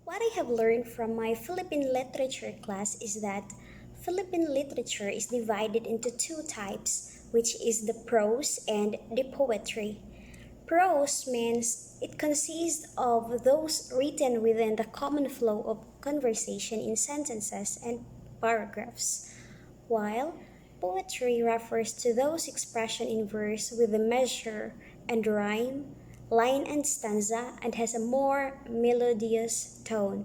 What I have learned from my Philippine literature class is that Philippine literature is divided into two types, which is the prose and the poetry. Prose means it consists of those written within the common flow of conversation in sentences and paragraphs, while poetry refers to those expressions in verse with a measure and rhyme, line and stanza, and has a more melodious tone.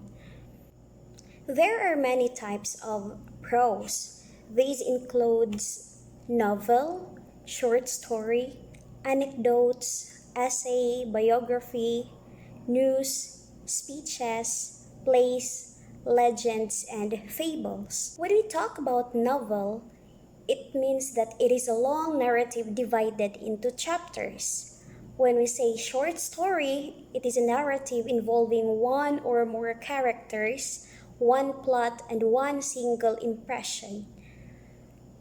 There are many types of prose. These includes novel, short story, anecdotes, essay, biography, news, speeches, plays, legends, and fables. When we talk about novel, it means that it is a long narrative divided into chapters. When we say short story, it is a narrative involving one or more characters, one plot, and one single impression.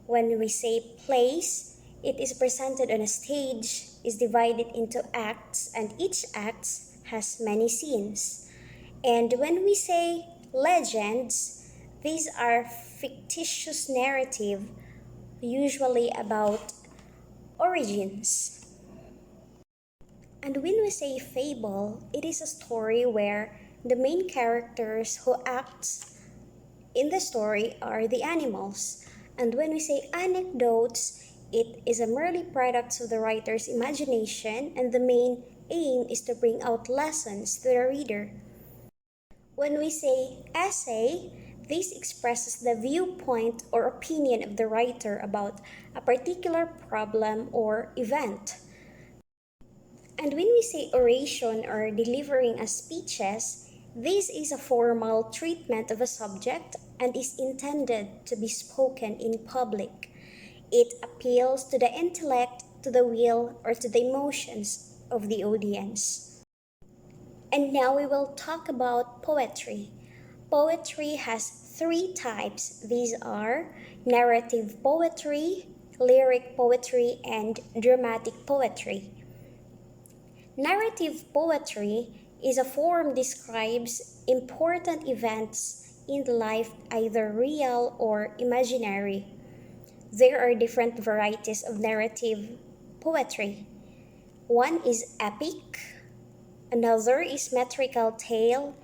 When we say plays, it is presented on a stage, is divided into acts, and each act has many scenes. And when we say legends, these are fictitious narrative, usually about origins. And when we say fable, it is a story where the main characters who act in the story are the animals. And when we say anecdotes, it is a merely product of the writer's imagination, and the main aim is to bring out lessons to the reader. When we say essay, this expresses the viewpoint or opinion of the writer about a particular problem or event. And when we say oration or delivering a speeches, this is a formal treatment of a subject and is intended to be spoken in public. It appeals to the intellect, to the will, or to the emotions of the audience. And now we will talk about poetry. Poetry has three types. These are narrative poetry, lyric poetry, and dramatic poetry. Narrative poetry is a form describes important events in life, either real or imaginary. There are different varieties of narrative poetry. One is epic, another is metrical tale,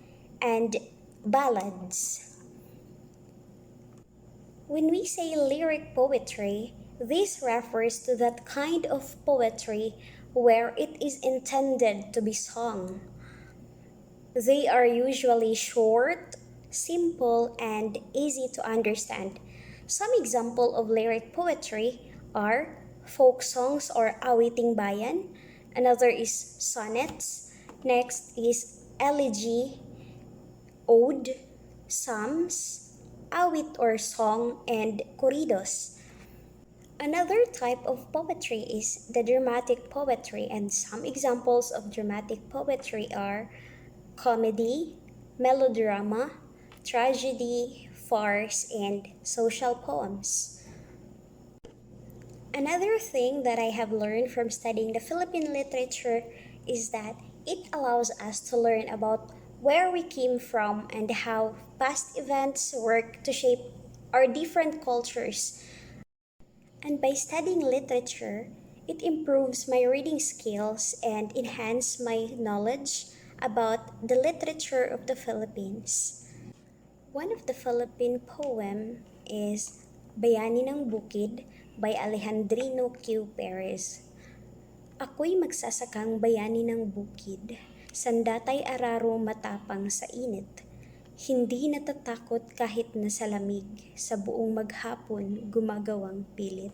and ballads. When we say lyric poetry, this refers to that kind of poetry where it is intended to be sung. They are usually short, simple, and easy to understand. Some example of lyric poetry are folk songs or awiting bayan. Another is sonnets. Next is elegy, ode, psalms, awit or song, and corridos. Another type of poetry is the dramatic poetry, and some examples of dramatic poetry are comedy, melodrama, tragedy, farce, and social poems. Another thing that I have learned from studying the Philippine literature is that it allows us to learn about where we came from and how past events work to shape our different cultures. And by studying literature, it improves my reading skills and enhance my knowledge about the literature of the Philippines. One of the Philippine poem is Bayani ng Bukid by Alejandrino Q. Perez. Ako'y magsasakang bayani ng bukid, sandatay araro matapang sa init. Hindi natatakot kahit nasa lamig, sa buong maghapon gumagawang pilit.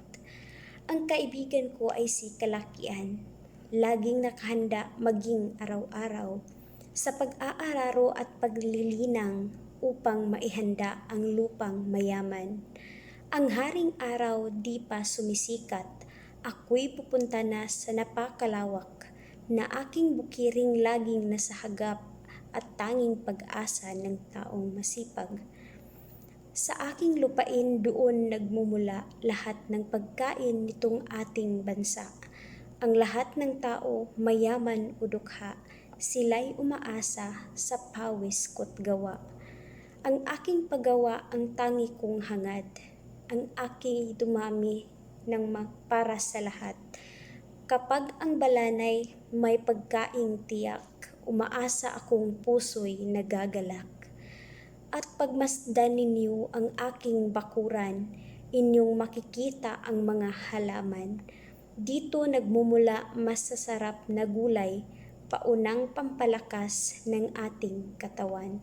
Ang kaibigan ko ay si Kalakian, laging nakahanda maging araw-araw, sa pag-aararo at paglilinang upang maihanda ang lupang mayaman. Ang haring araw di pa sumisikat, ako'y pupunta na sa napakalawak, na aking bukiring laging nasa hagap at tanging pag-asa ng taong masipag. Sa aking lupain doon nagmumula lahat ng pagkain nitong ating bansa. Ang lahat ng tao, mayaman o dukha, sila'y umaasa sa pawis ko't gawa. Ang aking paggawa ang tangi kong hangad, ang aking dumami para sa lahat. Kapag ang balanay may pagkaing tiyak, umaasa akong puso'y nagagalak. At pagmasdan ninyo ang aking bakuran, inyong makikita ang mga halaman. Dito nagmumula masasarap na gulay, paunang pampalakas ng ating katawan.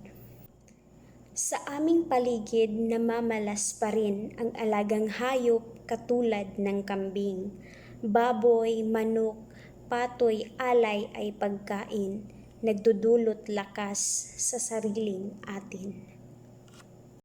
Sa aming paligid namamalas pa rin ang alagang hayop katulad ng kambing. Baboy, manok, patoy, alay ay pagkain, nagdudulot lakas sa sariling atin.